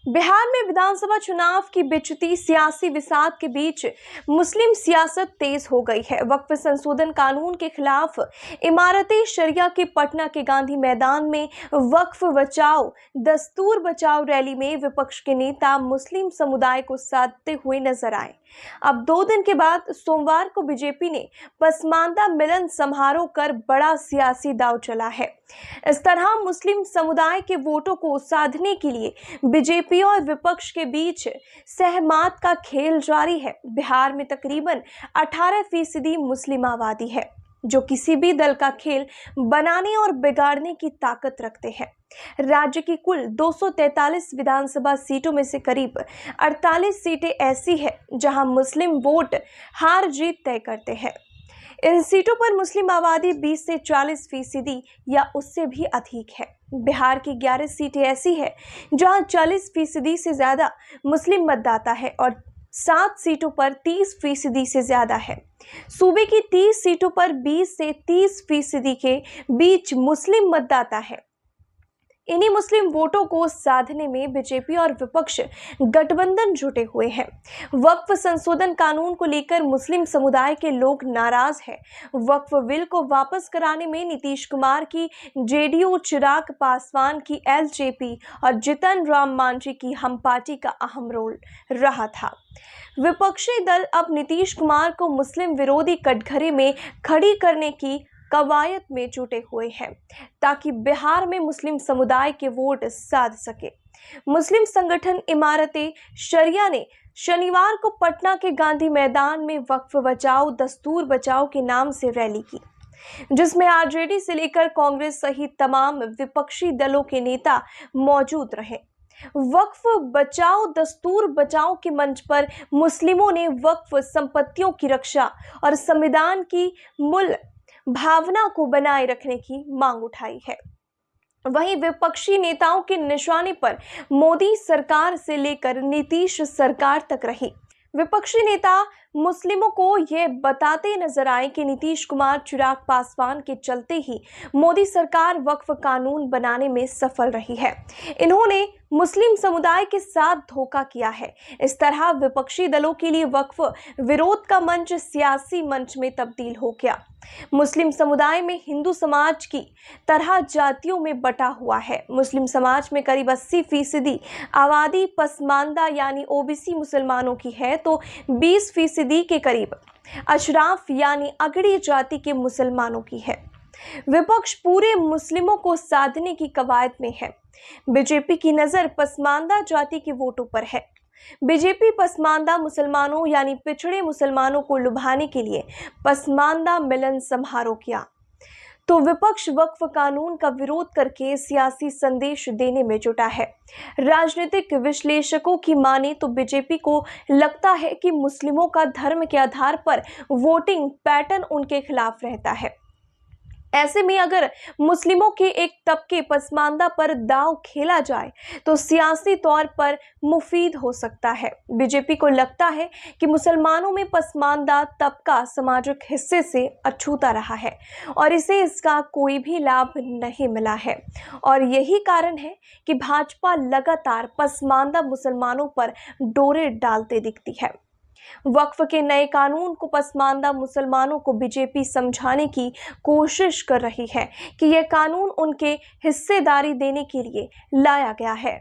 बिहार में विधानसभा चुनाव की बिचती सियासी विसात के बीच मुस्लिम सियासत तेज हो गई है। वक्फ संशोधन कानून के खिलाफ इमारते शरिया के पटना के गांधी मैदान में वक्फ बचाओ दस्तूर बचाओ रैली में विपक्ष के नेता मुस्लिम समुदाय को साधते हुए नजर आए। अब 2 दिन के बाद सोमवार को बीजेपी ने पसमानदा मिलन समारोह कर बड़ा सियासी दांव चला है। इस तरह मुस्लिम समुदाय के वोटों को साधने के लिए बीजेपी और विपक्ष के बीच सहमत का खेल जारी है। बिहार में तकरीबन 18% मुस्लिम आबादी है, जो किसी भी दल का खेल बनाने और बिगाड़ने की ताकत रखते हैं। राज्य की कुल 243 विधानसभा सीटों में से करीब 48 सीटें ऐसी हैं जहां मुस्लिम वोट हार जीत तय करते हैं। इन सीटों पर मुस्लिम आबादी 20 से 40% या उससे भी अधिक है। बिहार की 11 सीटें ऐसी हैं जहां 40% से ज्यादा मुस्लिम मतदाता है और 7 सीटों पर 30% से ज्यादा है। सूबे की 30 सीटों पर 20 से 30% के बीच मुस्लिम मतदाता है। इन्हीं मुस्लिम वोटों को साधने में बीजेपी और विपक्ष गठबंधन जुटे हुए हैं। वक्फ संशोधन कानून को लेकर मुस्लिम समुदाय के लोग नाराज हैं। वक्फ बिल को वापस कराने में नीतीश कुमार की जेडीयू, चिराग पासवान की एलजेपी और जितन राम मांझी की हम पार्टी का अहम रोल रहा था। विपक्षी दल अब नीतीश कुमार को मुस्लिम विरोधी कटघरे में खड़ी करने की कवायद में जुटे हुए हैं ताकि बिहार में मुस्लिम समुदाय के वोट साध सके। मुस्लिम संगठन इमारते शरिया ने शनिवार को पटना के गांधी मैदान में वक्फ बचाओ दस्तूर बचाओ के नाम से रैली की, जिसमें आरजेडी से लेकर कांग्रेस सहित तमाम विपक्षी दलों के नेता मौजूद रहे। वक्फ बचाओ दस्तूर बचाओ के मंच पर मुस्लिमों ने वक्फ संपत्तियों की रक्षा और संविधान की मूल भावना को बनाए रखने की मांग उठाई है। वहीं विपक्षी नेताओं के निशाने पर मोदी सरकार से लेकर नीतीश सरकार तक रही। विपक्षी नेता मुस्लिमों को यह बताते नजर आए कि नीतीश कुमार, चिराग पासवान के चलते ही मोदी सरकार वक्फ कानून बनाने में सफल रही है। इन्होंने मुस्लिम समुदाय के साथ धोखा किया है। इस तरह विपक्षी दलों के लिए वक्फ विरोध का मंच सियासी मंच में तब्दील हो गया। मुस्लिम समुदाय में हिंदू समाज की तरह जातियों में बटा हुआ है। मुस्लिम समाज में करीब 80% आबादी पसमानदा यानी ओबीसी मुसलमानों की है, तो 20% के करीब अशराफ यानी अगड़ी जाति के मुसलमानों की है। विपक्ष पूरे मुस्लिमों को साधने की कवायद में है। बीजेपी की नजर पसमानदा जाति के वोटों पर है। बीजेपी पसमानदा मुसलमानों यानी पिछड़े मुसलमानों को लुभाने के लिए पसमानदा मिलन समारोह किया, तो विपक्ष वक्फ कानून का विरोध करके सियासी संदेश देने में जुटा है। राजनीतिक विश्लेषकों की माने तो बीजेपी को लगता है कि मुस्लिमों का धर्म के आधार पर वोटिंग पैटर्न उनके खिलाफ रहता है। ऐसे में अगर मुस्लिमों के एक तबके पसमानदा पर दांव खेला जाए तो सियासी तौर पर मुफीद हो सकता है। बीजेपी को लगता है कि मुसलमानों में पसमानदा तबका सामाजिक हिस्से से अछूता रहा है और इसे इसका कोई भी लाभ नहीं मिला है, और यही कारण है कि भाजपा लगातार पसमानदा मुसलमानों पर डोरे डालते दिखती है। वक्फ के नए कानून को पसमानदा मुसलमानों को बीजेपी समझाने की कोशिश कर रही है कि यह कानून उनके हिस्सेदारी देने के लिए लाया गया है।